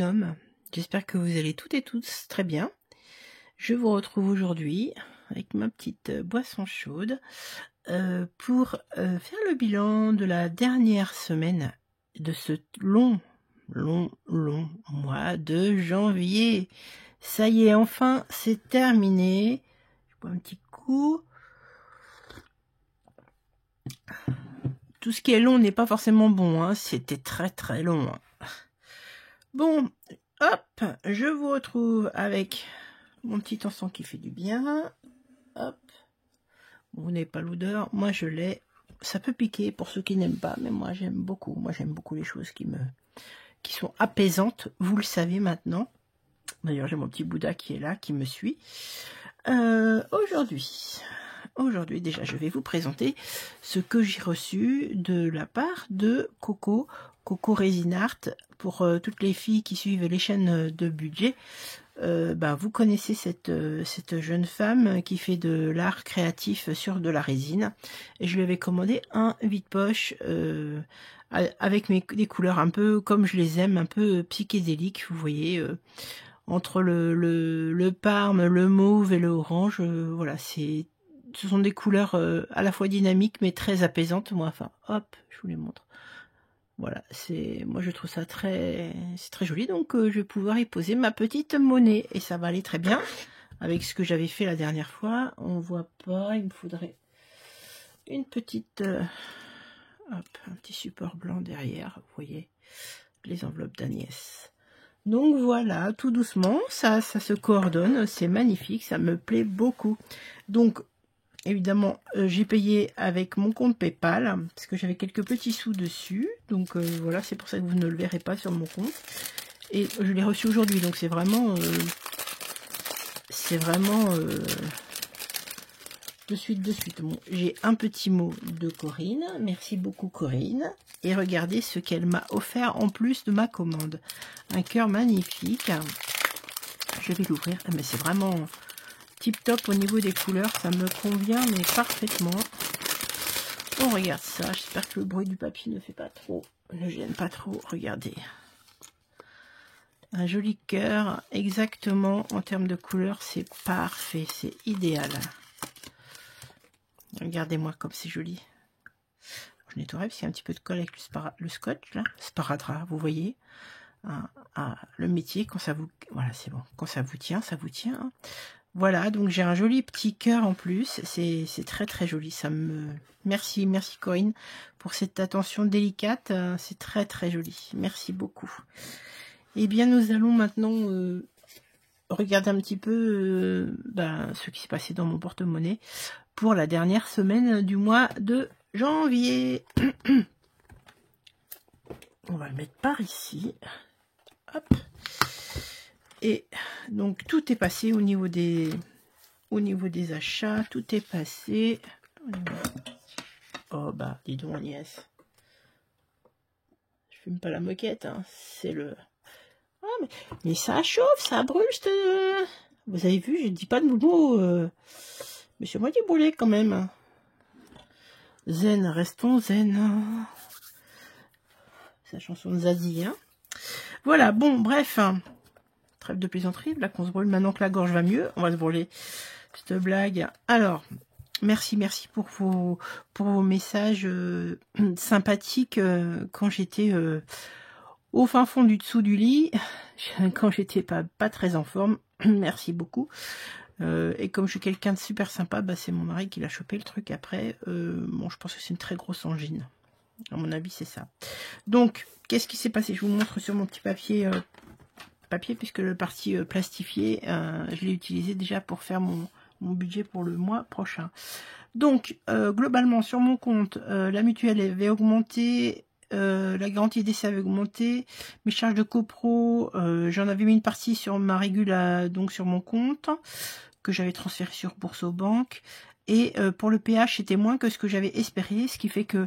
bonhommes, j'espère que vous allez toutes et tous très bien. Je vous retrouve aujourd'hui avec ma petite boisson chaude pour faire le bilan de la dernière semaine de ce long mois de janvier. Ça y est, enfin, c'est terminé. Je bois un petit coup. Tout ce qui est long n'est pas forcément bon, hein. C'était très long. Bon, hop, je vous retrouve avec mon petit encens qui fait du bien. Hop, vous n'avez pas l'odeur, moi je l'ai. Ça peut piquer pour ceux qui n'aiment pas, mais moi j'aime beaucoup. Moi j'aime beaucoup les choses qui sont apaisantes, vous le savez maintenant. D'ailleurs j'ai mon petit Bouddha qui est là, qui me suit. Aujourd'hui déjà je vais vous présenter ce que j'ai reçu de la part de Coco Resin Art. Pour toutes les filles qui suivent les chaînes de budget, vous connaissez cette jeune femme qui fait de l'art créatif sur de la résine. Et je lui avais commandé un vide-poche avec des couleurs un peu comme je les aime, un peu psychédéliques, vous voyez, entre le parme, le mauve et le orange. Voilà, ce sont des couleurs à la fois dynamiques mais très apaisantes. Moi, enfin, hop, je vous les montre. Voilà, moi je trouve ça c'est très joli, donc je vais pouvoir y poser ma petite monnaie et ça va aller très bien avec ce que j'avais fait la dernière fois. On voit pas, il me faudrait une petite hop, un petit support blanc derrière, vous voyez les enveloppes d'Agnès. Donc voilà, tout doucement, ça se coordonne, c'est magnifique, ça me plaît beaucoup. Donc évidemment, j'ai payé avec mon compte PayPal, parce que j'avais quelques petits sous dessus. Donc voilà, c'est pour ça que vous ne le verrez pas sur mon compte. Et je l'ai reçu aujourd'hui, donc c'est vraiment de suite. Bon, j'ai un petit mot de Corinne. Merci beaucoup Corinne. Et regardez ce qu'elle m'a offert en plus de ma commande. Un cœur magnifique. Je vais l'ouvrir. Mais c'est vraiment tip top au niveau des couleurs, ça me convient mais parfaitement. On regarde ça, j'espère que le bruit du papier ne gêne pas trop. Regardez, un joli cœur, exactement en termes de couleurs, c'est parfait, c'est idéal. Regardez-moi comme c'est joli. Je nettoierai parce qu'il y a un petit peu de colle avec le scotch là, sparadrap, vous voyez. Le métier, quand ça vous, voilà, c'est bon, quand ça vous tient, ça vous tient. Voilà, donc j'ai un joli petit cœur en plus, c'est très joli, merci Corinne pour cette attention délicate, c'est très joli, merci beaucoup. Eh bien nous allons maintenant regarder un petit peu ce qui s'est passé dans mon porte-monnaie pour la dernière semaine du mois de janvier. On va le mettre par ici, hop. Et donc tout est passé au niveau des achats, tout est passé. Oh bah dis donc Agnès, je fume pas la moquette, hein. C'est le... Ah mais ça chauffe, ça brûle. Vous avez vu, je dis pas de mots, mais c'est moi qui brûlais quand même. Zen, restons zen. C'est la chanson de Zazie, hein. Voilà, bon, bref. Trêve de plaisanterie, là qu'on se brûle maintenant que la gorge va mieux, on va se brûler. Cette blague. Alors, merci pour vos messages sympathiques quand j'étais au fin fond du dessous du lit, quand j'étais pas très en forme. Merci beaucoup. Et comme je suis quelqu'un de super sympa, c'est mon mari qui l'a chopé le truc après. Bon, je pense que c'est une très grosse angine. À mon avis, c'est ça. Donc, qu'est-ce qui s'est passé? Je vous montre sur mon petit papier puisque le parti plastifié, je l'ai utilisé déjà pour faire mon budget pour le mois prochain. Donc, globalement, sur mon compte, la mutuelle avait augmenté, la garantie d'essai avait augmenté, mes charges de copro, j'en avais mis une partie sur ma régule, donc sur mon compte, que j'avais transféré sur Bourse aux banques, et pour le PH, c'était moins que ce que j'avais espéré, ce qui fait que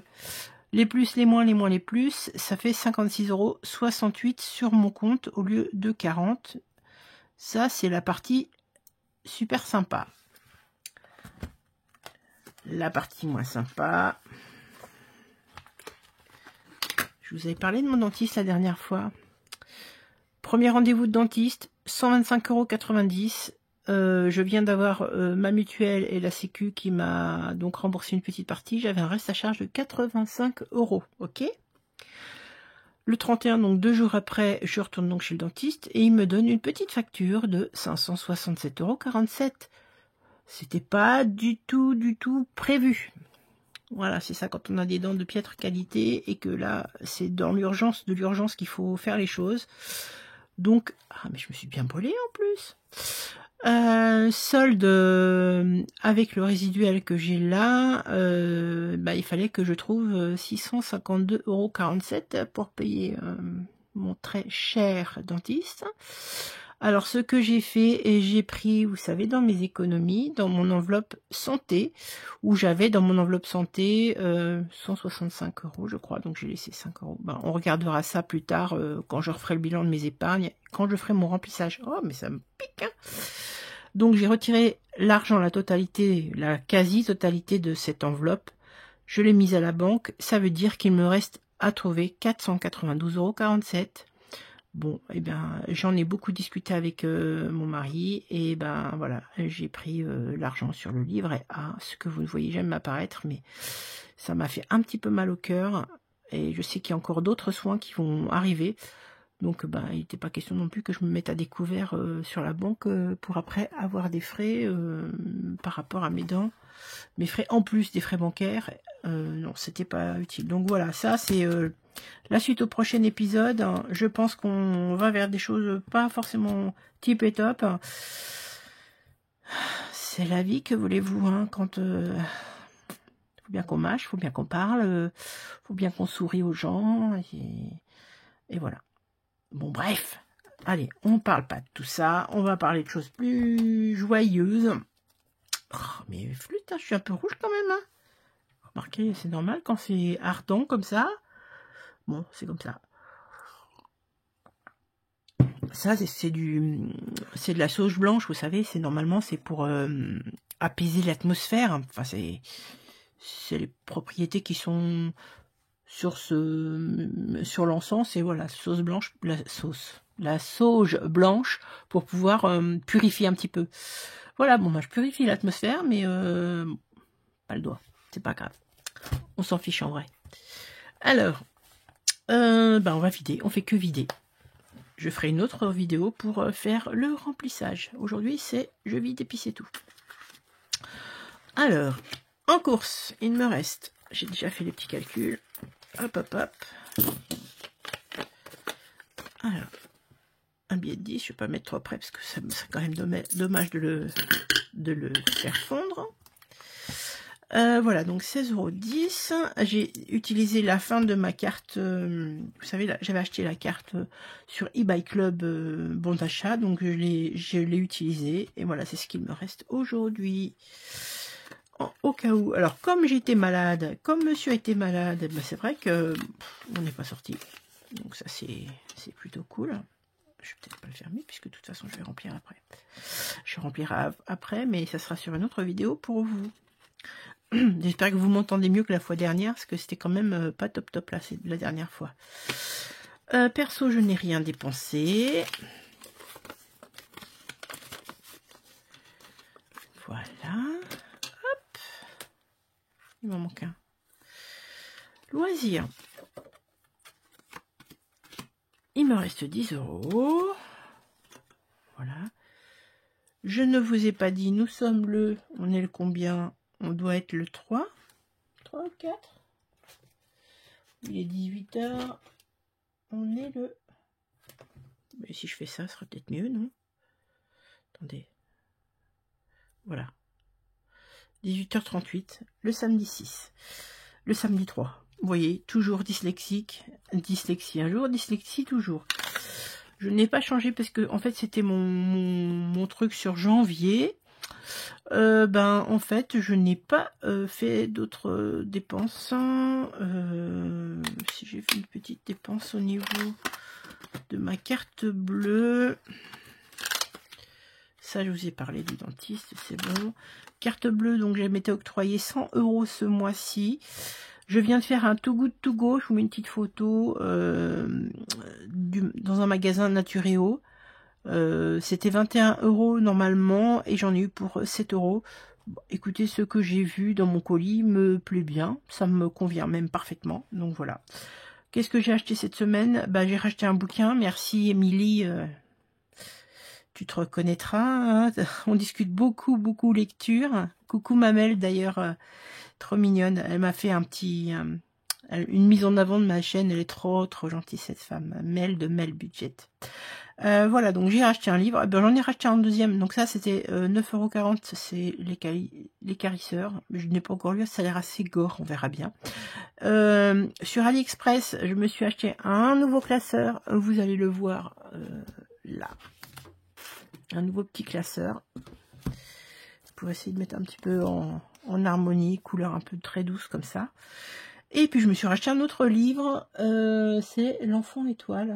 les plus, les moins, les plus, ça fait 56,68 € sur mon compte au lieu de 40. Ça, c'est la partie super sympa. La partie moins sympa. Je vous avais parlé de mon dentiste la dernière fois. Premier rendez-vous de dentiste, 125,90 €. Je viens d'avoir ma mutuelle et la sécu qui m'a donc remboursé une petite partie. J'avais un reste à charge de 85 €, ok. Le 31, donc 2 jours après, je retourne donc chez le dentiste et il me donne une petite facture de 567,47 €. C'était pas du tout prévu. Voilà, c'est ça quand on a des dents de piètre qualité et que là, c'est dans l'urgence de l'urgence qu'il faut faire les choses. Donc, ah mais je me suis bien brûlée en plus. Solde avec le résiduel que j'ai là, il fallait que je trouve 652,47 € pour payer mon très cher dentiste. Alors ce que j'ai fait, et j'ai pris, vous savez, dans mes économies, dans mon enveloppe santé, où j'avais dans mon enveloppe santé 165 € je crois, donc j'ai laissé 5 €. Ben, on regardera ça plus tard quand je referai le bilan de mes épargnes, quand je ferai mon remplissage. Oh mais ça me pique hein. Donc j'ai retiré l'argent, la totalité, la quasi-totalité de cette enveloppe. Je l'ai mise à la banque. Ça veut dire qu'il me reste à trouver 492,47 €. Bon, eh bien, j'en ai beaucoup discuté avec mon mari. Et ben voilà, j'ai pris l'argent sur le livret A. Ce que vous ne voyez jamais apparaître, mais ça m'a fait un petit peu mal au cœur. Et je sais qu'il y a encore d'autres soins qui vont arriver. Donc il n'était pas question non plus que je me mette à découvert sur la banque pour après avoir des frais par rapport à mes dents. Mes frais en plus des frais bancaires, non, c'était pas utile. Donc voilà, ça c'est la suite au prochain épisode. Je pense qu'on va vers des choses pas forcément tip et top. C'est la vie, que voulez-vous, hein, quand faut bien qu'on mâche, faut bien qu'on parle, faut bien qu'on sourie aux gens, et voilà. Bon, bref, allez, on parle pas de tout ça, on va parler de choses plus joyeuses. Oh, mais flûte, hein, je suis un peu rouge quand même. Hein. Remarquez, c'est normal quand c'est ardent comme ça. Bon, c'est comme ça. Ça, c'est de la sauge blanche, vous savez. C'est normalement, c'est pour apaiser l'atmosphère. Enfin, c'est les propriétés qui sont sur l'encens. Et voilà, sauce blanche, la sauge blanche pour pouvoir purifier un petit peu. Voilà, bon, moi je purifie l'atmosphère, mais pas le doigt, c'est pas grave. On s'en fiche en vrai. Alors, on va vider, on fait que vider. Je ferai une autre vidéo pour faire le remplissage. Aujourd'hui, c'est je vide et puis c'est tout. Alors, en course, il me reste, j'ai déjà fait les petits calculs. Hop, hop, hop. Alors, un billet de 10, je ne vais pas mettre trop près parce que ça serait quand même dommage de le faire fondre. Voilà, donc 16,10 €. J'ai utilisé la fin de ma carte. Vous savez, j'avais acheté la carte sur eBay Club bon d'achat, donc je l'ai utilisée. Et voilà, c'est ce qu'il me reste aujourd'hui. Au cas où. Alors, comme j'étais malade, comme monsieur était malade, c'est vrai que on n'est pas sorti. Donc ça, c'est plutôt cool. Je vais peut-être pas le fermer, puisque de toute façon, je vais remplir après. Je remplirai après, mais ça sera sur une autre vidéo pour vous. J'espère que vous m'entendez mieux que la fois dernière, parce que c'était quand même pas top là, c'est la dernière fois. Perso, je n'ai rien dépensé. Voilà. Hop. Il m'en manque un. Loisirs. Il me reste 10 €. Voilà. Je ne vous ai pas dit, nous sommes on est le combien? On doit être le 3 ou 4. Il est 18 h. On est le... Mais si je fais ça, ce sera peut-être mieux, non? Attendez. Voilà. 18h38, le samedi 6. Le samedi 3. Vous voyez, toujours dyslexique. Dyslexie un jour, dyslexie toujours. Je n'ai pas changé parce que, en fait, c'était mon truc sur janvier. En fait, je n'ai pas fait d'autres dépenses. Si j'ai fait une petite dépense au niveau de ma carte bleue. Ça, je vous ai parlé du dentiste, c'est bon. Carte bleue, donc j'ai m'étais octroyé 100 € ce mois-ci. Je viens de faire un Too Good To Go, je vous mets une petite photo dans un magasin Naturéo. C'était 21 € normalement et j'en ai eu pour 7 €. Bon, écoutez, ce que j'ai vu dans mon colis me plaît bien, ça me convient même parfaitement, donc voilà. Qu'est-ce que j'ai acheté cette semaine? Bah, j'ai racheté un bouquin, merci Émilie, tu te reconnaîtras, hein. On discute beaucoup lecture. Coucou Mamel d'ailleurs, trop mignonne, elle m'a fait un petit... une mise en avant de ma chaîne, elle est trop gentille cette femme, Mel de Mel Budget. Voilà, donc j'ai racheté un livre, ben, j'en ai racheté un deuxième, donc ça c'était 9,40 €, c'est l'équarrisseur, mais je n'ai pas encore lu, ça a l'air assez gore, on verra bien. Sur AliExpress, je me suis acheté un nouveau classeur, vous allez le voir là, un nouveau petit classeur, pour essayer de mettre un petit peu en harmonie, couleur un peu très douce comme ça. Et puis je me suis racheté un autre livre, c'est L'Enfant Étoile.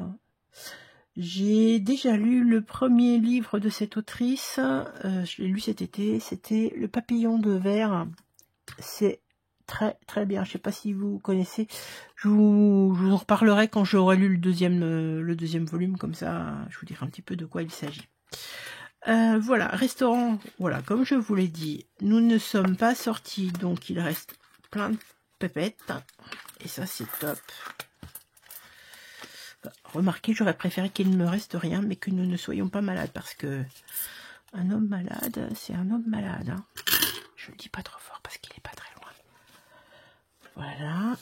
J'ai déjà lu le premier livre de cette autrice, je l'ai lu cet été, c'était Le Papillon de verre. C'est très bien, je sais pas si vous connaissez, je vous en reparlerai quand j'aurai lu le deuxième volume, comme ça je vous dirai un petit peu de quoi il s'agit. Voilà, restaurant, voilà, comme je vous l'ai dit, nous ne sommes pas sortis, donc il reste plein de pépettes, et ça c'est top. Remarquez, j'aurais préféré qu'il ne me reste rien, mais que nous ne soyons pas malades, parce que un homme malade, c'est un homme malade. Hein. Je le dis pas trop fort, parce qu'il est pas très loin. Voilà.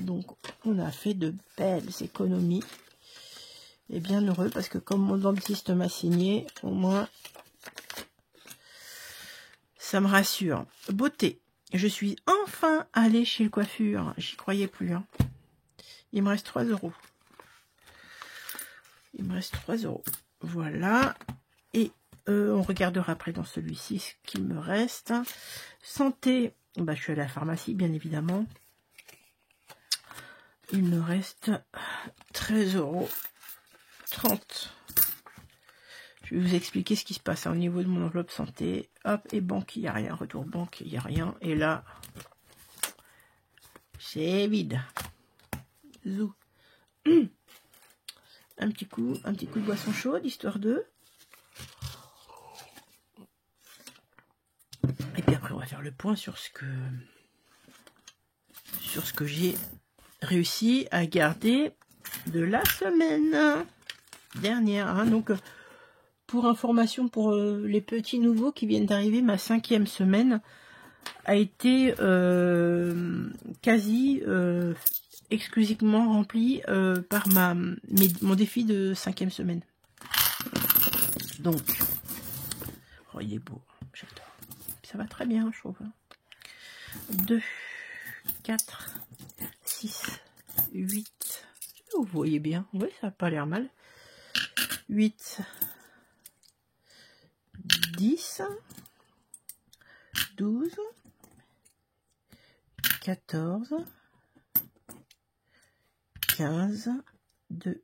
Donc, on a fait de belles économies. Et bien heureux, parce que comme mon dentiste m'a signé, au moins, ça me rassure. Beauté. Je suis enfin allée chez le coiffeur. J'y croyais plus. Hein. Il me reste 3 €. Il me reste 3 €. Voilà. Et on regardera après dans celui-ci ce qu'il me reste. Santé. Bah, je suis allée à la pharmacie, bien évidemment. Il me reste 13,30 €. Je vais vous expliquer ce qui se passe au niveau de mon enveloppe santé. Hop, et banque, il n'y a rien. Retour banque, il n'y a rien. Et là, c'est vide. Zou. Un petit coup de boisson chaude, histoire de. Et puis après, on va faire le point sur ce que j'ai réussi à garder de la semaine dernière. Hein. Donc, pour information, pour les petits nouveaux qui viennent d'arriver, ma 5e semaine a été quasi exclusivement remplie par mon défi de 5e semaine. Donc, oh, il est beau, j'adore. Ça va très bien, je trouve. 2, 4, 6, 8. Vous voyez bien, oui, ça n'a pas l'air mal. 8, 10, 12, 14, 15, 2,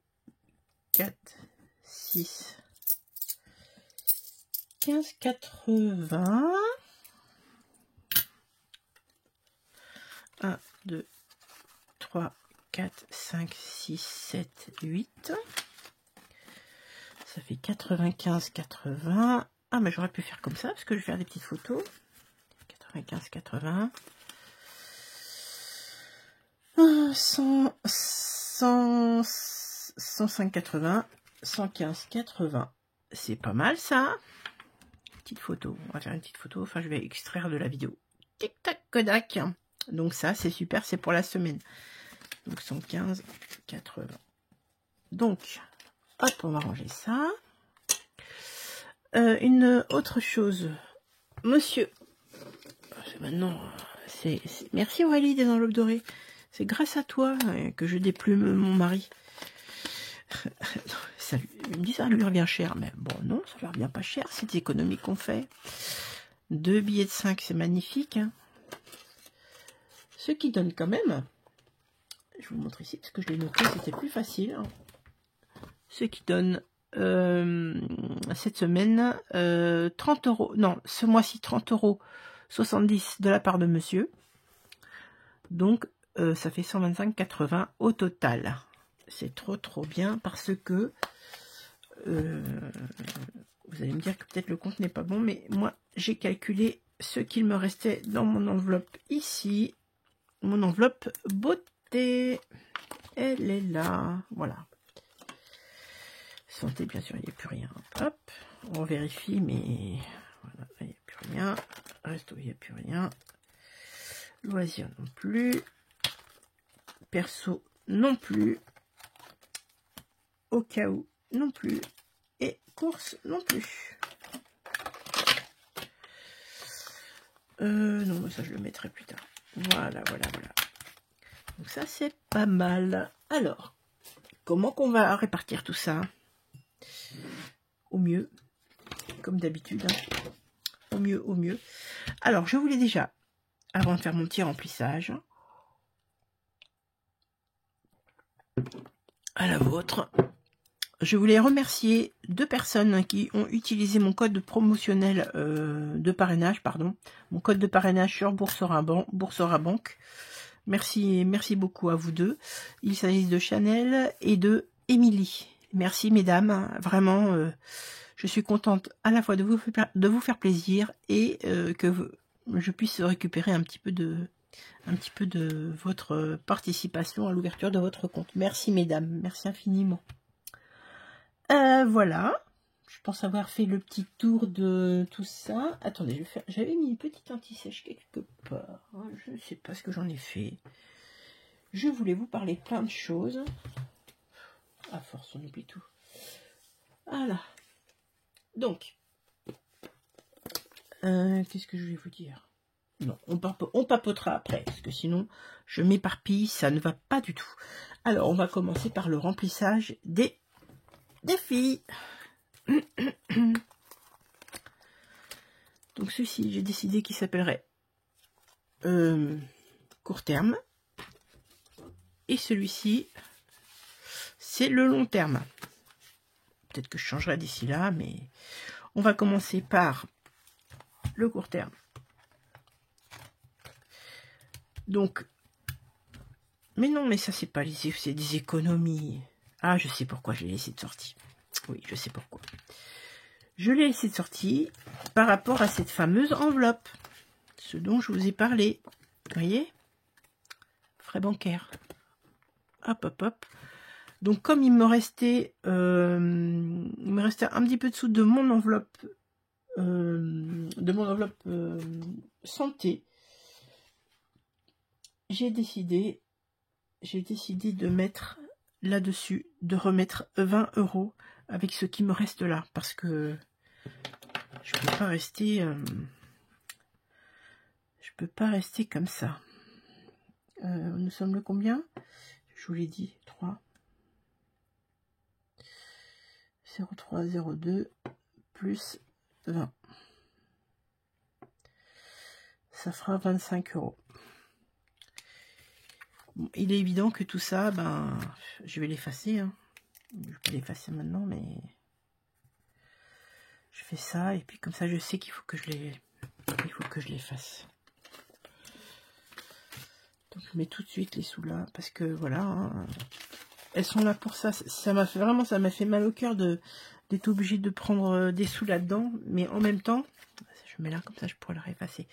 4, 6, 15, 80, 1, 2, 3, 4, 5, 6, 7, 8. Ça fait 95, 80. Ah, mais j'aurais pu faire comme ça, parce que je vais faire des petites photos. 95, 80. 100, 100, 105, 80. 115, 80. C'est pas mal, ça. Petite photo. On va faire une petite photo. Enfin, je vais extraire de la vidéo. Tic-tac, Kodak. Donc ça, c'est super. C'est pour la semaine. Donc 115, 80. Donc, hop, on va ranger ça. Une autre chose. Monsieur. Maintenant, merci Aurélie des enveloppes dorées. C'est grâce à toi que je déplume mon mari. Il me dit ça lui revient cher. Mais bon, non, ça lui revient pas cher. C'est des économies qu'on fait. 2 billets de 5, c'est magnifique. Hein. Ce qui donne quand même... Je vous montre ici, parce que je l'ai noté, c'était plus facile. Hein. Ce qui donne... cette semaine 30 €, non, ce mois-ci 30,70 € de la part de monsieur. Donc, ça fait 125,80 au total. C'est trop bien parce que vous allez me dire que peut-être le compte n'est pas bon, mais moi j'ai calculé ce qu'il me restait dans mon enveloppe ici. Mon enveloppe beauté, elle est là, voilà. Santé, bien sûr, il n'y a plus rien. Hop, on vérifie, mais voilà, il n'y a plus rien. Resto, il n'y a plus rien. Loisirs non plus. Perso non plus. Au cas où non plus. Et courses non plus. Non, ça je le mettrai plus tard. Voilà. Donc ça c'est pas mal. Alors, comment qu'on va répartir tout ça? Au mieux, comme d'habitude. Hein. Au mieux. Alors, je voulais déjà, avant de faire mon petit remplissage, à la vôtre, je voulais remercier 2 personnes qui ont utilisé mon code promotionnel de parrainage, mon code de parrainage sur Boursorama. Merci beaucoup à vous deux. Il s'agit de Chanel et de Émilie. Merci mesdames, vraiment, je suis contente à la fois de vous faire plaisir et que je puisse récupérer un petit peu de votre participation à l'ouverture de votre compte. Merci mesdames, merci infiniment. Voilà, je pense avoir fait le petit tour de tout ça. Attendez, j'avais mis une petite anti-sèche quelque part. Hein, je ne sais pas ce que j'en ai fait. Je voulais vous parler plein de choses. À force, on oublie tout. Voilà. Donc, qu'est-ce que je vais vous dire? Non, on papotera après, parce que sinon, je m'éparpille, ça ne va pas du tout. Alors, on va commencer par le remplissage des défis. Donc, ceci, j'ai décidé qu'il s'appellerait court terme. Et celui-ci, c'est le long terme. Peut-être que je changerai d'ici là, mais on va commencer par le court terme. Donc, mais non, mais ça c'est pas c'est des économies. Ah, je sais pourquoi je l'ai laissé de sortie. Oui, je sais pourquoi. Je l'ai laissé de sortie par rapport à cette fameuse enveloppe, ce dont je vous ai parlé. Vous voyez, frais bancaires. Hop. Donc comme il me restait un petit peu dessous de mon enveloppe santé, j'ai décidé de mettre là-dessus, de remettre 20 € avec ce qui me reste là, parce que je peux pas rester comme ça. Nous sommes le combien? Je vous l'ai dit, 3. 0,302 plus 20. Ça fera 25 €. Bon, il est évident que tout ça, je vais l'effacer. Hein. Je peux l'effacer maintenant, mais je fais ça et puis comme ça, je sais qu'il faut que je l'efface. Donc je mets tout de suite les sous là parce que voilà, hein, elles sont là pour ça. Ça m'a fait mal au cœur d'être obligé de prendre des sous là-dedans, mais en même temps, je mets là comme ça, je pourrais le réeffacer.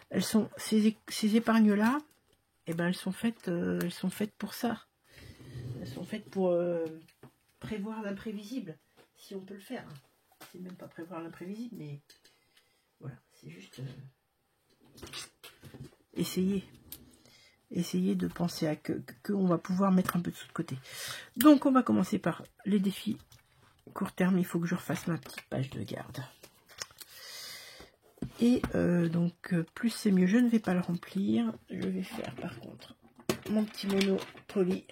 Elles sont ces épargnes là. Eh ben, elles sont faites pour ça. Elles sont faites pour prévoir l'imprévisible, si on peut le faire. C'est même pas prévoir l'imprévisible, mais voilà, c'est juste essayer de penser à que on va pouvoir mettre un peu de sous de côté. Donc, on va commencer par les défis court terme. Il faut que je refasse ma petite page de garde. Et donc, plus c'est mieux, je ne vais pas le remplir. Je vais faire par contre mon petit Monopoly.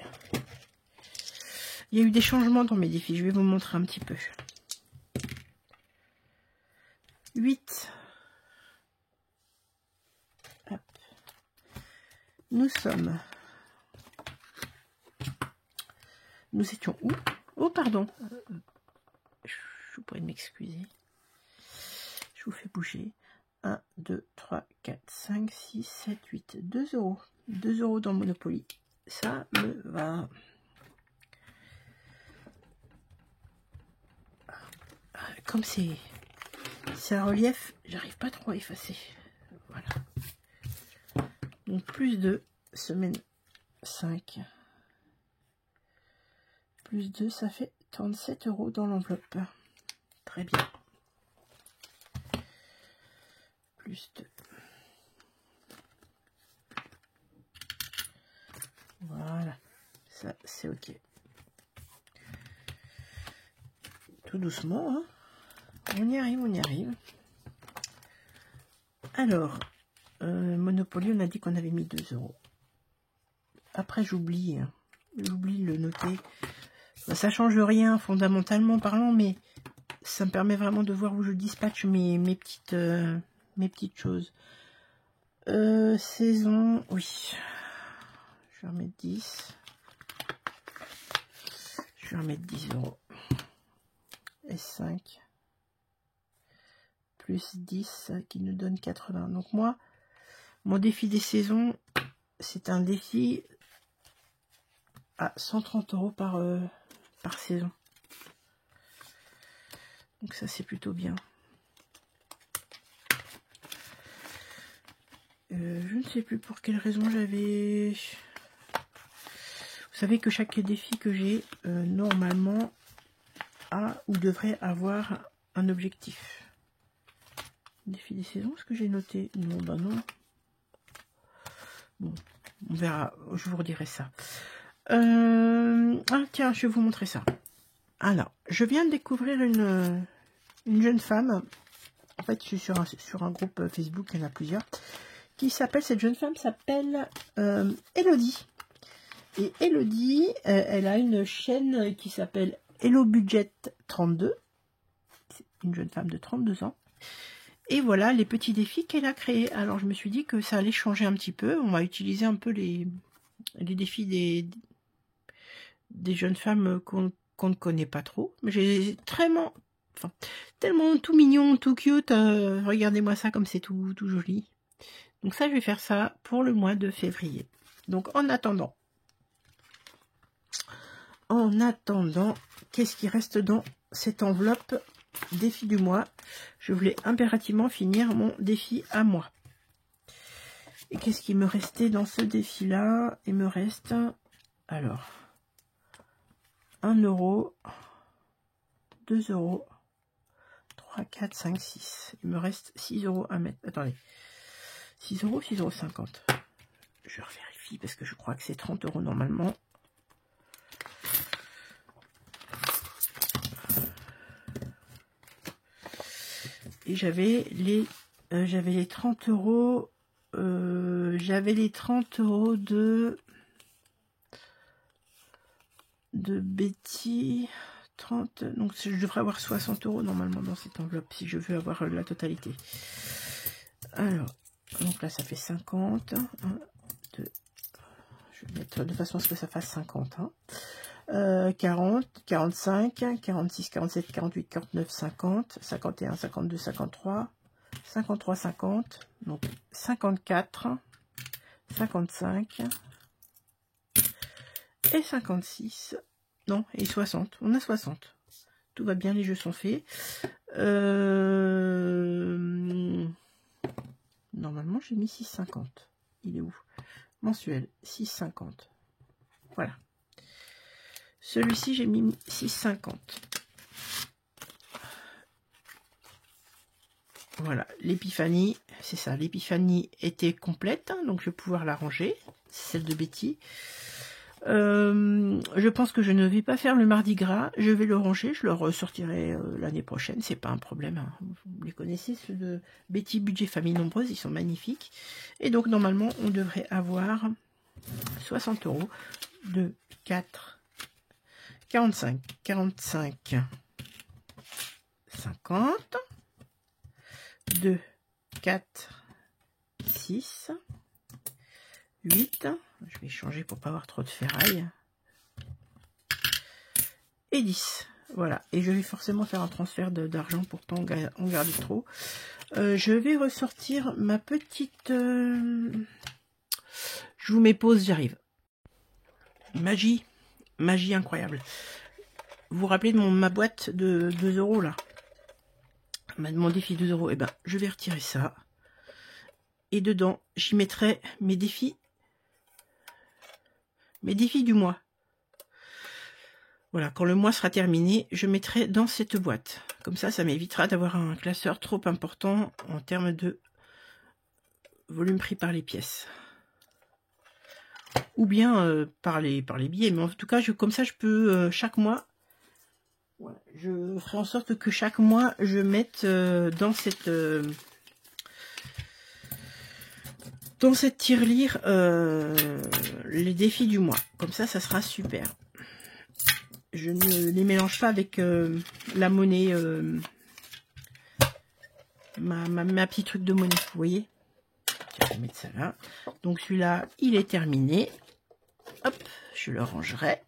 Il y a eu des changements dans mes défis, je vais vous montrer un petit peu. 8. Hop. Nous étions où? Oh, pardon. Je vous prie de m'excuser. Je vous fais bouger. 1, 2, 3, 4, 5, 6, 7, 8. 2 €. 2 € dans Monopoly. Ça me va. Comme c'est un relief, j'arrive pas trop à effacer. Voilà. Donc plus de semaine 5. Plus 2, ça fait 37 € dans l'enveloppe. Très bien. Plus 2. Voilà. Ça, c'est OK. Tout doucement, hein. On y arrive, on y arrive. Alors, Monopoly, on a dit qu'on avait mis 2 €. Après, j'oublie de le noter. Ça change rien fondamentalement parlant, mais ça me permet vraiment de voir où je dispatche mes petites choses. Saison, oui. Je vais remettre 10. Je vais remettre 10 €. S5. Plus 10 qui nous donne 80. Donc moi, mon défi des saisons, c'est un défi à 130 € par saison. Donc ça, c'est plutôt bien. Je ne sais plus pour quelle raison j'avais... Vous savez que chaque défi que j'ai, normalement, a ou devrait avoir un objectif. Défi des saisons, est-ce que j'ai noté? Non, bah non. Bon, on verra, je vous redirai ça. Ah tiens, je vais vous montrer ça. Alors, je viens de découvrir une jeune femme. En fait, je suis sur un groupe Facebook, il y en a plusieurs. Cette jeune femme s'appelle Elodie. Et Elodie, elle a une chaîne qui s'appelle Hello Budget 32. C'est une jeune femme de 32 ans. Et voilà les petits défis qu'elle a créés. Alors, je me suis dit que ça allait changer un petit peu. On va utiliser un peu les défis des jeunes femmes qu'on ne connaît pas trop. Mais j'ai tellement tout mignon, tout cute. Regardez-moi ça comme c'est tout joli. Donc ça, je vais faire ça pour le mois de février. Donc en attendant, qu'est-ce qui reste dans cette enveloppe défi du mois? Je voulais impérativement finir mon défi à moi. Et qu'est-ce qui me restait dans ce défi-là? Il me reste, alors, 1 €, 2 €, 3, 4, 5, 6. Il me reste 6 € à mettre. Attendez. 6 €, 6,50 €. Je revérifie parce que je crois que c'est 30 € normalement. Et j'avais les 30 €. J'avais les 30 € de Betty. 30. Donc je devrais avoir 60 € normalement dans cette enveloppe si je veux avoir la totalité. Alors, donc là ça fait 50. 1, 2. Je vais mettre de façon à ce que ça fasse 50. Hein. 40, 45, 46, 47, 48, 49, 50, 51, 52, 53, 53, 50, donc 54, 55 et 56, non, et 60, on a 60. Tout va bien, les jeux sont faits. Normalement, j'ai mis 6,50. Il est où? Mensuel, 6,50. Voilà. Celui-ci, j'ai mis 6,50. Voilà, l'épiphanie, c'est ça. L'épiphanie était complète, hein, donc je vais pouvoir la ranger. C'est celle de Betty. Je pense que je ne vais pas faire le mardi gras. Je vais le ranger, je le ressortirai l'année prochaine. C'est pas un problème. Hein. Vous les connaissez, ceux de Betty Budget Famille Nombreuse, ils sont magnifiques. Et donc, normalement, on devrait avoir 60 € de 4... 45, 45, 50, 2, 4, 6, 8, je vais changer pour pas avoir trop de ferraille, et 10. Voilà, et je vais forcément faire un transfert d'argent, pourtant on garde trop. Je vais ressortir ma petite... Je vous mets pause, j'arrive. Magie, magie incroyable. Vous vous rappelez de ma boîte de 2 € là? Mon défi 2 €. Eh ben, je vais retirer ça. Et dedans, j'y mettrai mes défis du mois. Voilà, quand le mois sera terminé, je mettrai dans cette boîte. Comme ça m'évitera d'avoir un classeur trop important en termes de volume pris par les pièces. Ou bien par les billets. Mais en tout cas, comme ça, je peux chaque mois... Voilà, je ferai en sorte que chaque mois, je mette dans cette tirelire les défis du mois. Comme ça sera super. Je ne les mélange pas avec la monnaie, ma petit truc de monnaie, vous voyez. Je vais mettre ça là. Donc celui-là, il est terminé. Hop, je le rangerai.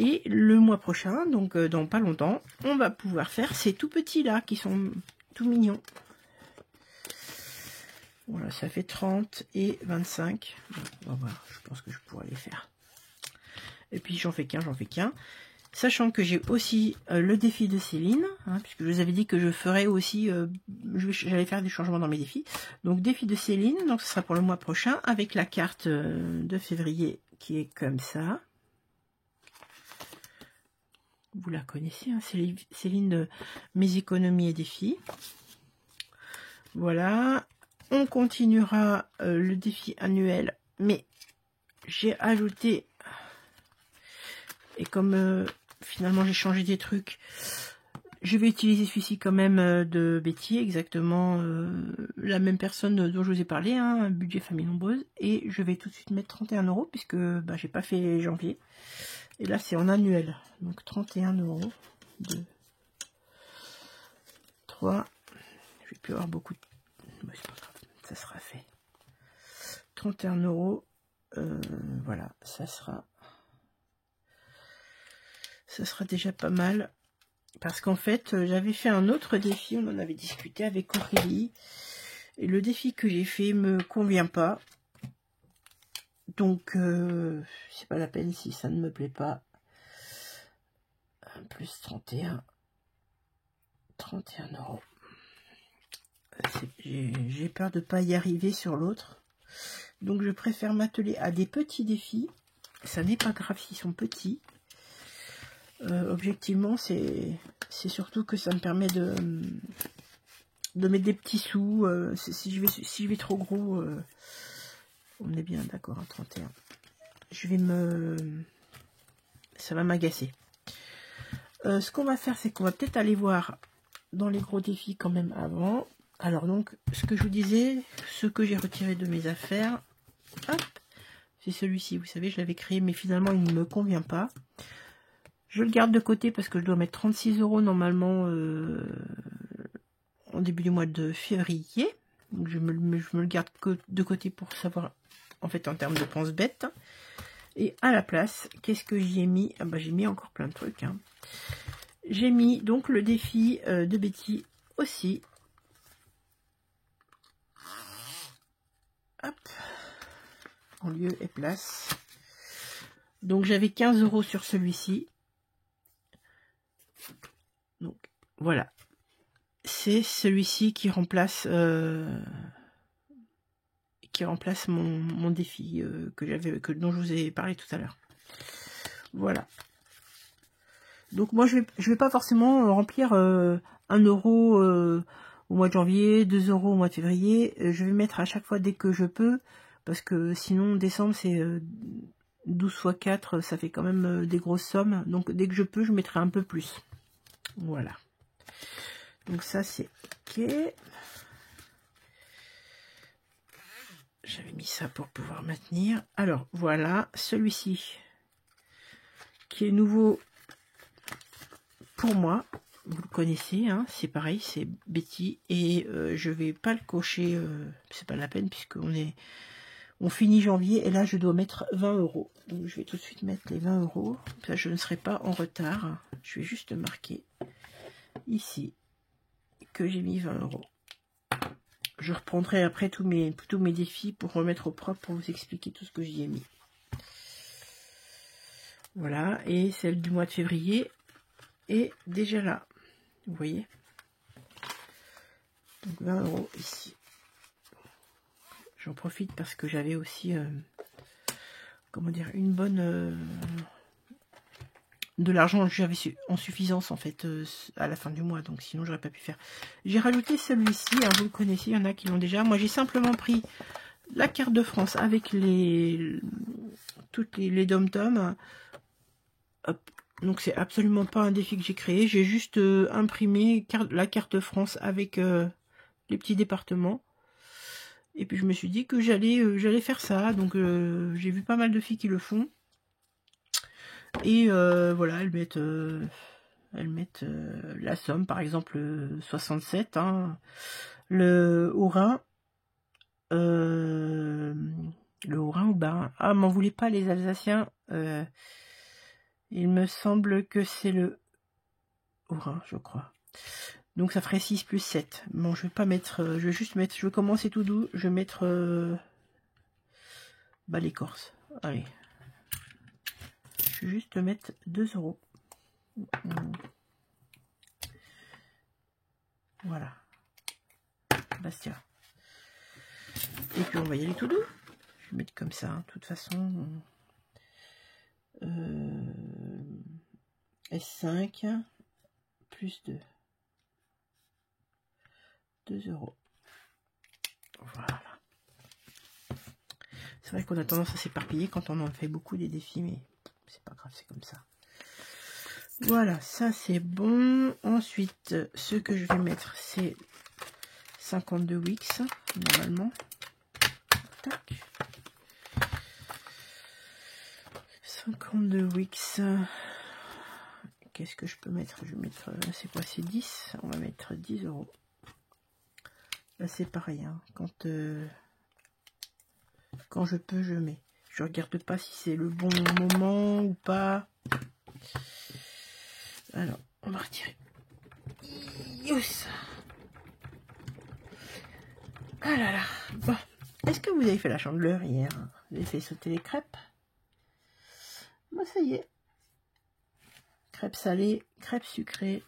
Et le mois prochain, donc dans pas longtemps, on va pouvoir faire ces tout petits là, qui sont tout mignons. Voilà, ça fait 30 et 25. On va voir, je pense que je pourrais les faire. Et puis j'en fais qu'un. Sachant que j'ai aussi le défi de Céline, hein, puisque je vous avais dit que je ferais aussi, j'allais faire des changements dans mes défis. Donc défi de Céline, donc ce sera pour le mois prochain, avec la carte de février qui est comme ça. Vous la connaissez, hein, Céline de Mes économies et défis. Voilà. On continuera le défi annuel, mais j'ai ajouté, et comme finalement j'ai changé des trucs, je vais utiliser celui-ci quand même de Betty, exactement la même personne dont je vous ai parlé, hein, un budget famille nombreuse, et je vais tout de suite mettre 31 € puisque j'ai pas fait janvier, et là c'est en annuel, donc 31 €, 2, 3, je vais plus avoir beaucoup de... c'est pas grave, ça sera fait. 31 €, voilà, ça sera déjà pas mal. Parce qu'en fait, j'avais fait un autre défi, on en avait discuté avec Aurélie. Et le défi que j'ai fait me convient pas. Donc, c'est pas la peine si ça ne me plaît pas. Plus 31. 31 €. J'ai peur de pas y arriver sur l'autre. Donc, je préfère m'atteler à des petits défis. Ça n'est pas grave s'ils sont petits. Objectivement, c'est surtout que ça me permet de mettre des petits sous. Si je vais trop gros, on est bien d'accord à 31. Ça va m'agacer. Ce qu'on va faire, c'est qu'on va peut-être aller voir dans les gros défis quand même avant. Alors donc, ce que je vous disais, ce que j'ai retiré de mes affaires, hop, c'est celui-ci. Vous savez, je l'avais créé, mais finalement, il ne me convient pas. Je le garde de côté parce que je dois mettre 36 € normalement en début du mois de février. Donc je me le garde de côté pour savoir, en fait, en termes de penses bêtes. Et à la place, qu'est-ce que j'y ai mis? Ah bah, j'ai mis encore plein de trucs. Hein. J'ai mis donc le défi de Betty aussi. Hop. En lieu et place. Donc j'avais 15 € sur celui-ci. Donc voilà, c'est celui-ci qui remplace mon défi dont je vous ai parlé tout à l'heure. Voilà. Donc moi je vais pas forcément remplir 1 € au mois de janvier, 2 € au mois de février. Je vais mettre à chaque fois dès que je peux, parce que sinon décembre c'est 12 x 4, ça fait quand même des grosses sommes. Donc dès que je peux, je mettrai un peu plus. Voilà. Donc ça c'est ok. J'avais mis ça pour pouvoir maintenir. Alors voilà, celui-ci qui est nouveau pour moi. Vous le connaissez, hein, c'est pareil, c'est Betty. Et je vais pas le cocher, c'est pas la peine puisqu'on est On finit janvier et là je dois mettre 20 €. Donc je vais tout de suite mettre les 20 €. Ça, je ne serai pas en retard. Je vais juste marquer ici que j'ai mis 20 €. Je reprendrai après tous mes défis pour remettre au propre, pour vous expliquer tout ce que j'y ai mis. Voilà, et celle du mois de février est déjà là. Vous voyez? Donc 20 € ici. J'en profite parce que j'avais aussi, comment dire, une bonne... de l'argent que j'avais en suffisance en fait à la fin du mois, donc sinon j'aurais pas pu faire. J'ai rajouté celui-ci, hein, vous le connaissez, il y en a qui l'ont déjà. Moi j'ai simplement pris la carte de France avec toutes les dom-toms. Donc c'est absolument pas un défi que j'ai créé, j'ai juste imprimé la carte France avec les petits départements. Et puis je me suis dit que j'allais faire ça, donc j'ai vu pas mal de filles qui le font. Et voilà, elles mettent la somme, par exemple 67, hein, le Haut-Rhin ou Bas. Ah, m'en voulez pas les Alsaciens, il me semble que c'est le Haut-Rhin, je crois. Donc ça ferait 6 plus 7. Bon, je vais pas mettre, je vais juste mettre, je vais commencer tout doux, je vais mettre bah, les Corses. Allez. Je vais juste mettre 2 €. Voilà. Bastia. Et puis on va y aller tout doux. Je vais mettre comme ça, hein. De toute façon. S5 plus 2. 2 €. Voilà. C'est vrai qu'on a tendance à s'éparpiller quand on en fait beaucoup des défis, mais c'est pas grave, c'est comme ça. Voilà, ça c'est bon. Ensuite, ce que je vais mettre, c'est 52 Wix, normalement. Tac. 52 Wix. Qu'est-ce que je peux mettre? Je vais mettre, c'est quoi? C'est 10. On va mettre 10 €. Là, c'est pareil, hein. Quand je peux, je mets. Je regarde pas si c'est le bon moment ou pas. Alors, on va retirer. Yes. Ah là là. Bon. Est-ce que vous avez fait la chandeleur hier? Vous avez fait sauter les crêpes? Bon, ça y est. Crêpes salées, crêpes sucrées.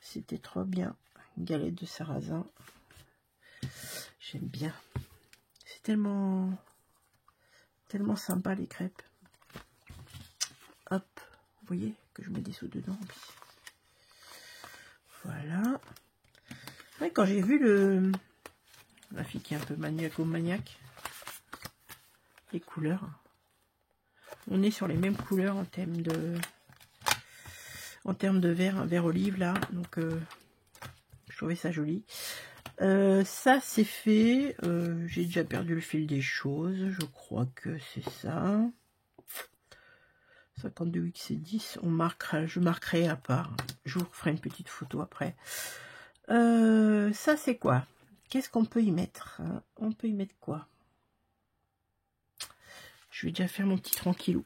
C'était trop bien. Galette de sarrasin. J'aime bien. C'est tellement sympa les crêpes. Hop. Vous voyez que je mets des sous dedans. Voilà. Ouais, quand j'ai vu la fille qui est un peu maniaque, les couleurs, on est sur les mêmes couleurs en termes de vert olive là, donc je trouvais ça joli. Ça c'est fait, j'ai déjà perdu le fil des choses, je crois que c'est ça. 52 Wix c'est 10, je marquerai à part, je vous ferai une petite photo après. Ça c'est quoi? Qu'est-ce qu'on peut y mettre? On peut y mettre quoi? Je vais déjà faire mon petit tranquillou.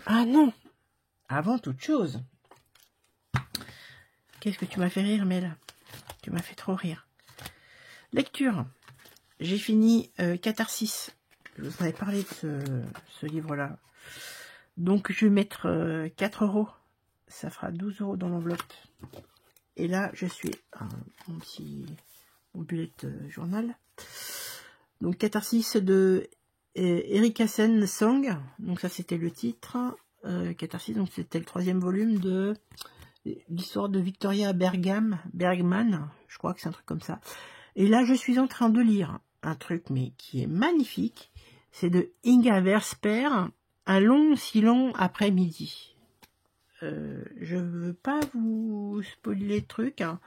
Ah non! Avant toute chose, qu'est-ce que tu m'as fait rire, Mel? Tu m'as fait trop rire. Lecture. J'ai fini Catharsis. Je vous en avais parlé de ce livre-là. Donc, je vais mettre 4 €. Ça fera 12 € dans l'enveloppe. Et là, je suis mon bullet journal. Donc, Catharsis de Erika Sen Song. Donc, ça, c'était le titre. Catharsis, donc c'était le 3e volume de l'histoire de Victoria Bergman. Je crois que c'est un truc comme ça. Et là, je suis en train de lire un truc, mais qui est magnifique. C'est de Inga Versper, Un long si long après-midi. Je veux pas vous spoiler le truc, hein,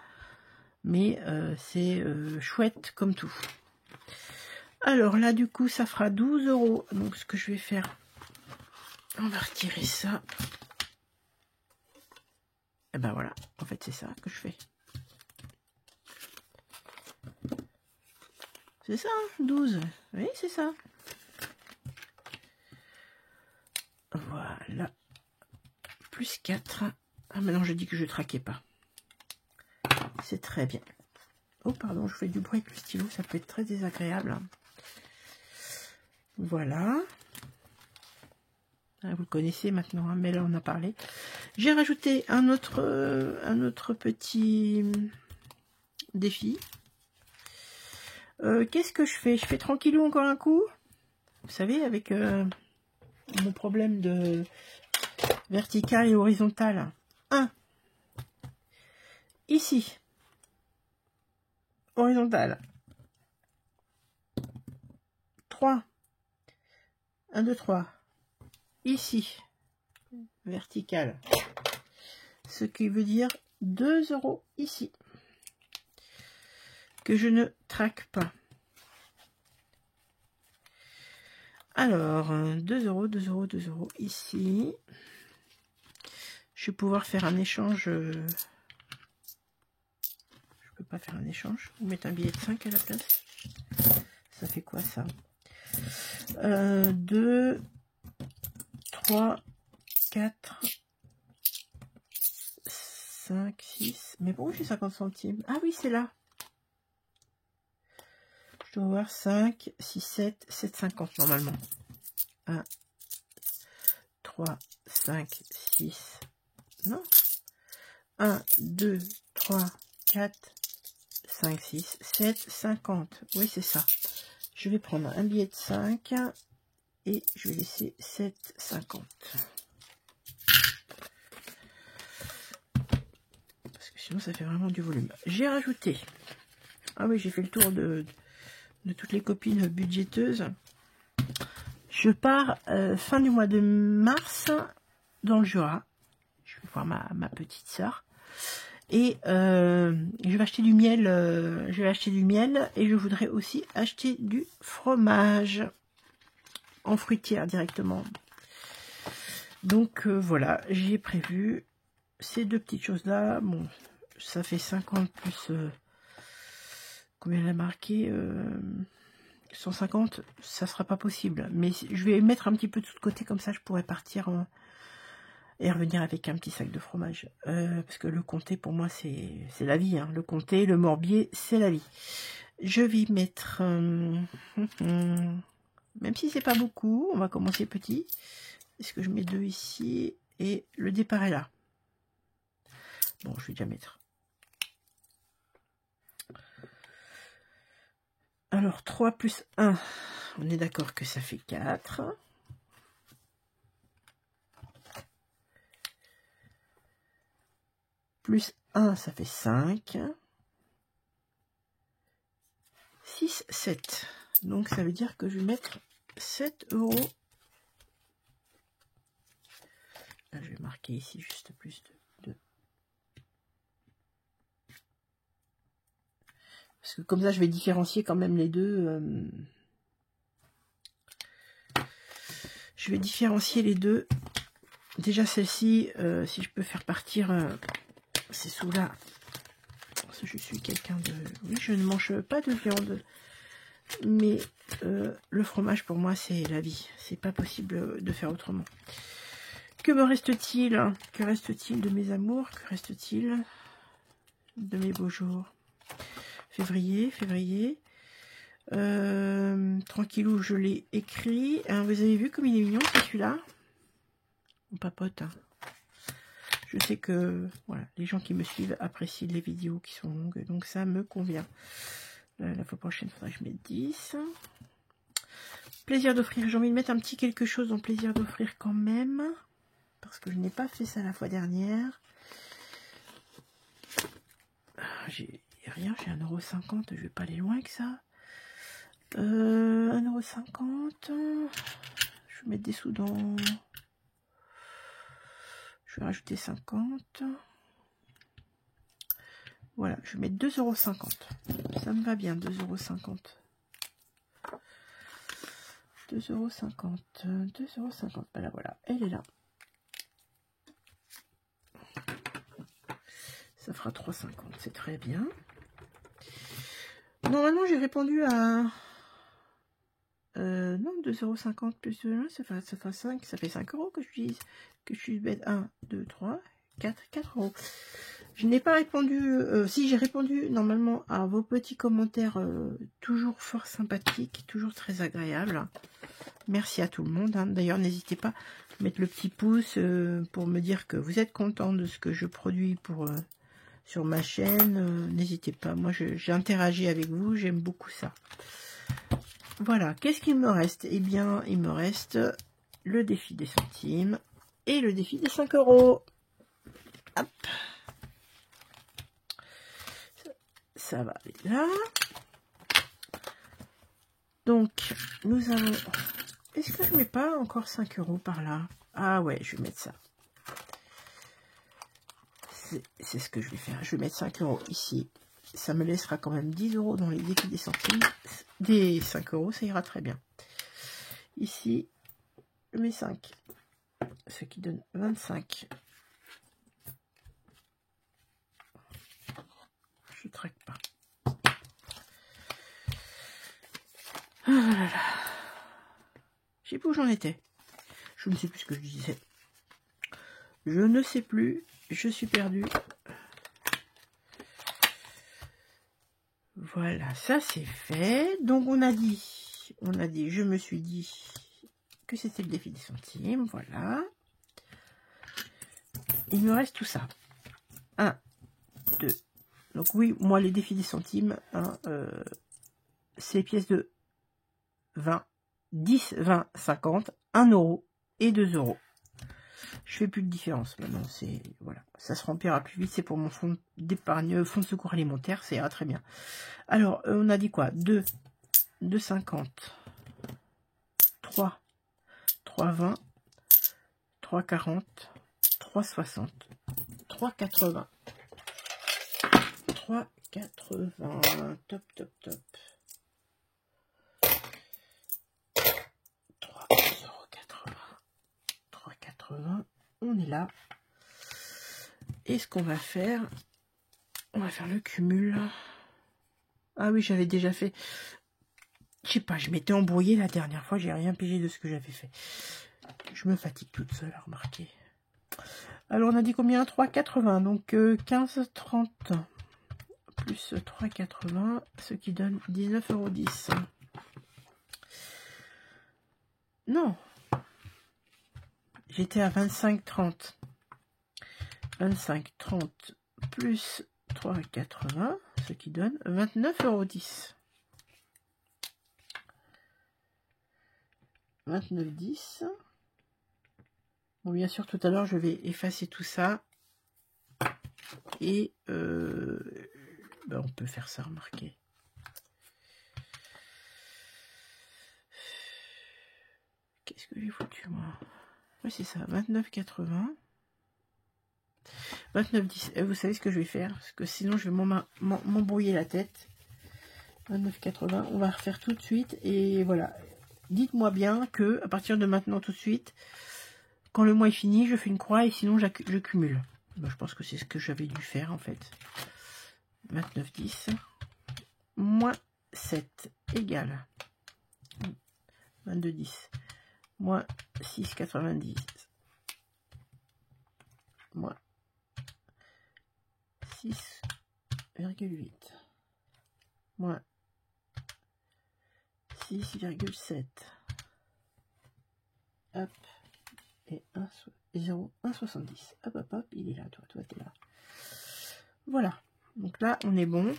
mais c'est chouette comme tout. Alors là, du coup, ça fera 12 €. Donc, ce que je vais faire, on va retirer ça. Et ben voilà, en fait, c'est ça que je fais. C'est ça, 12. Oui, c'est ça. plus 4. Ah, maintenant, je dis que je ne traquais pas. C'est très bien. Oh, pardon, je fais du bruit avec le stylo. Ça peut être très désagréable. Voilà. Ah, vous le connaissez maintenant, hein, mais là, on a parlé. J'ai rajouté un autre petit défi. Qu'est-ce que je fais? Je fais tranquillou encore un coup. Vous savez, avec mon problème de vertical et horizontal. 1. Ici. Horizontal. 3. 1, 2, 3. Ici. Vertical. Ce qui veut dire 2 € ici. Que je ne traque pas. Alors, 2 €, 2 €, 2 € ici. Je vais pouvoir faire un échange. Je peux pas faire un échange. Ou mettre un billet de 5 à la place. Ça fait quoi ça? 2, 3, 4, 5, 6. Mais pourquoi j'ai 50 centimes? Ah oui, c'est là. Je dois avoir 5, 6, 7, 7,50 normalement. 1, 3, 5, 6. Non. 1, 2, 3, 4, 5, 6, 7, 50. Oui, c'est ça. Je vais prendre un billet de 5 et je vais laisser 7,50. Parce que sinon, ça fait vraiment du volume. J'ai rajouté. Ah oui, j'ai fait le tour de toutes les copines budgéteuses. Je pars fin du mois de mars dans le Jura. Je vais voir ma petite sœur. Et je vais acheter du miel. Je vais acheter du miel et je voudrais aussi acheter du fromage en fruitière directement. Donc voilà, j'ai prévu ces deux petites choses là. Bon, ça fait 50 plus combien elle a marqué 150, ça sera pas possible. Mais je vais mettre un petit peu tout de côté, comme ça je pourrais partir et revenir avec un petit sac de fromage. Parce que le comté, pour moi, c'est la vie. Hein. Le comté, le morbier, c'est la vie. Je vais mettre... même si c'est pas beaucoup, on va commencer petit. Est-ce que je mets 2 ici? Et le départ est là. Bon, je vais déjà mettre. Alors, 3 plus 1, on est d'accord que ça fait 4. Plus 1, ça fait 5. 6, 7. Donc, ça veut dire que je vais mettre 7 €. Là, je vais marquer ici juste plus de 2. Parce que comme ça, je vais différencier quand même les deux. Je vais différencier les deux. Déjà, celle-ci, si je peux faire partir ces sous-là. Parce que je suis quelqu'un de... Oui, je ne mange pas de viande. Mais le fromage, pour moi, c'est la vie. C'est pas possible de faire autrement. Que me reste-t-il? Que reste-t-il de mes amours? Que reste-t-il de mes beaux jours? Février. Tranquillou, je l'ai écrit. Hein, vous avez vu comme il est mignon, c'est celui-là? On papote. Hein. Je sais que voilà, les gens qui me suivent apprécient les vidéos qui sont longues, donc ça me convient. La fois prochaine, il faudra que je mette 10. Plaisir d'offrir. J'ai envie de mettre un petit quelque chose dans plaisir d'offrir quand même. Parce que je n'ai pas fait ça la fois dernière. J'ai rien, j'ai 1,50 €. Je vais pas aller loin que ça. 1,50 €. Je vais mettre des sous dans... Je vais rajouter 50. Voilà, je vais mettre 2,50 €. Ça me va bien, 2,50 €. 2,50 €. 2,50 €. Voilà, voilà, elle est là. Ça fera 3,50 €, c'est très bien. Normalement, j'ai répondu à Non, 2,50 € plus 2, ça fait 5, ça fait 5 € que j'utilise. Que je suis bête. 1, 2, 3, 4 €. Je n'ai pas répondu, si j'ai répondu normalement à vos petits commentaires, toujours fort sympathiques, toujours très agréables. Merci à tout le monde. Hein. D'ailleurs, n'hésitez pas à mettre le petit pouce pour me dire que vous êtes content de ce que je produis pour sur ma chaîne. N'hésitez pas, moi j'interagis avec vous, j'aime beaucoup ça. Voilà, qu'est-ce qu'il me reste? Eh bien, il me reste le défi des centimes et le défi des 5 €. Hop. Ça va aller là. Donc, nous allons... Est-ce que je mets pas encore 5 € par là? Ah ouais, je vais mettre ça. C'est ce que je vais faire. Je vais mettre 5 € ici. Ça me laissera quand même 10 € dans les défis des centimes. Des 5 €, ça ira très bien. Ici, je mets 5. Ce qui donne 25. Je traque pas. Ah là là. Je sais plus où j'en étais. Je ne sais plus ce que je disais. Je ne sais plus. Je suis perdue. Voilà, ça c'est fait. Donc on a dit, je me suis dit que c'était le défi des centimes. Voilà. Il me reste tout ça. 1, 2. Donc oui, moi les défis des centimes, hein, c'est les pièces de 20, 10, 20, 50, 1 € et 2 €. Je fais plus de différence maintenant, c'est voilà, ça se remplira plus vite, c'est pour mon fonds d'épargne, fonds de secours alimentaire, ça ira très bien. Alors, on a dit quoi? 2, 2,50, 3, 3,20, 3,40, 3,60, 3,80, 3,80, top, top, top. 3,80, 3,80, on est là. Et ce qu'on va faire, on va faire le cumul. Ah oui, j'avais déjà fait. Je sais pas, je m'étais embrouillée la dernière fois, j'ai rien pigé de ce que j'avais fait. Je me fatigue toute seule à remarquer. Alors on a dit combien? 3,80, donc 15,30 plus 3,80, ce qui donne 19,10 €. Non, j'étais à 25,30. 25,30 plus 3,80, ce qui donne 29,10 €. 29,10. Bon, bien sûr, tout à l'heure, je vais effacer tout ça. Et ben, on peut faire ça, remarquez. Qu'est-ce que j'ai foutu, moi? Oui, c'est ça, 29,80. 29,10. Et vous savez ce que je vais faire? Parce que sinon, je vais m'embrouiller la tête. 29,80. On va refaire tout de suite. Et voilà. Dites-moi bien que à partir de maintenant, tout de suite, quand le mois est fini, je fais une croix et sinon, je cumule. Ben, je pense que c'est ce que j'avais dû faire, en fait. 29,10. Moins 7 égale 22,10. Moins 6,90. Moins 6,8. Moins 6,7. Hop. Et 1,70. Hop, hop, hop. Il est là, toi, t'es là. Voilà. Donc là, on est bon.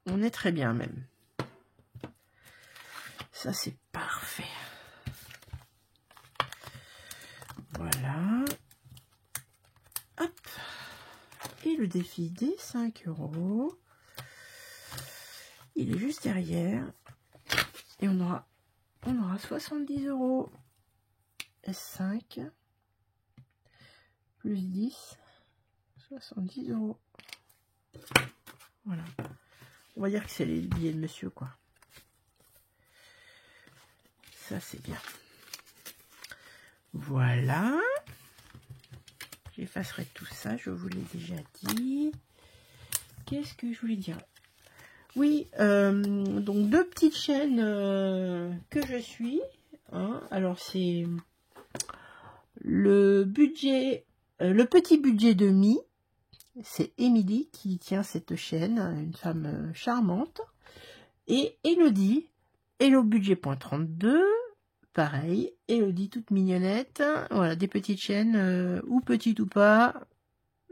On est très bien, même. Ça, c'est parfait. Voilà. Hop. Et le défi des 5 €. Il est juste derrière. Et on aura 70 €. S5. Plus 10. 70 €. Voilà. On va dire que c'est les billets de monsieur, quoi. Ça, c'est bien. Voilà. J'effacerai tout ça, je vous l'ai déjà dit. Qu'est-ce que je voulais dire? Oui, donc 2 petites chaînes que je suis. Hein. Alors c'est le budget, le petit budget de Mi. C'est Émilie qui tient cette chaîne, une femme charmante. Et Elodie, HelloBudget.32, pareil, Elodie toute mignonnette. Voilà, des petites chaînes, ou petites ou pas.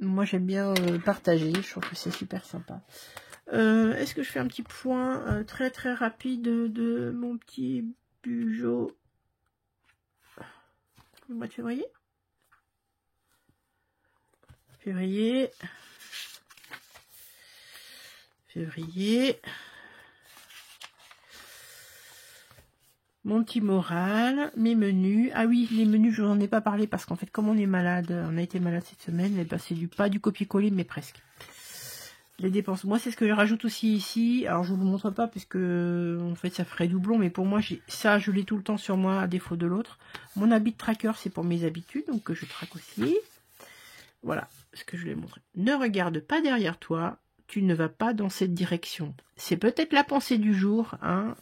Moi j'aime bien partager, je trouve que c'est super sympa. Est-ce que je fais un petit point très très rapide de mon petit Bugeot le mois de février? Février. Mon petit moral, mes menus. Ah oui, les menus, je n'en ai pas parlé parce qu'en fait, comme on est malade, on a été malade cette semaine, et ben c'est pas du copier-coller, mais presque. Les dépenses. Moi, c'est ce que je rajoute aussi ici. Alors, je vous le montre pas puisque en fait, ça ferait doublon. Mais pour moi, ça, je l'ai tout le temps sur moi à défaut de l'autre. Mon habit de tracker, c'est pour mes habitudes, donc je traque aussi. Voilà ce que je vais montrer. Ne regarde pas derrière toi. Tu ne vas pas dans cette direction. C'est peut-être la pensée du jour, hein.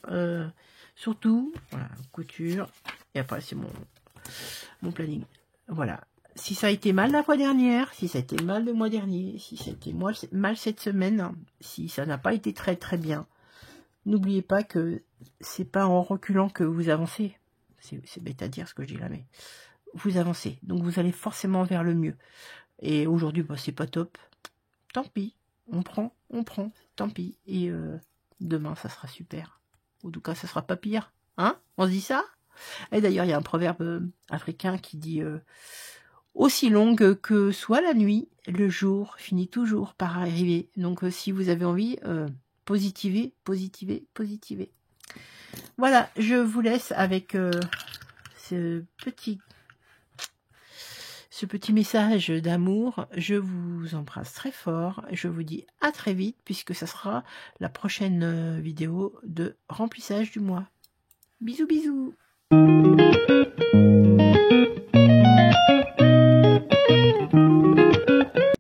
Surtout, voilà, couture. Et après, c'est mon planning. Voilà. Si ça a été mal la fois dernière, si ça a été mal le mois dernier, si ça a été mal cette semaine, si ça n'a pas été très très bien, n'oubliez pas que c'est pas en reculant que vous avancez. C'est bête à dire ce que je dis là, mais vous avancez. Donc vous allez forcément vers le mieux. Et aujourd'hui, bah, c'est pas top. Tant pis. On prend, tant pis. Et demain, ça sera super. En tout cas, ça sera pas pire. Hein? On se dit ça? Et d'ailleurs, il y a un proverbe africain qui dit aussi longue que soit la nuit, le jour finit toujours par arriver. Donc, si vous avez envie, positivez. Voilà, je vous laisse avec ce petit message d'amour. Je vous embrasse très fort. Je vous dis à très vite puisque ça sera la prochaine vidéo de remplissage du mois. Bisous, bisous.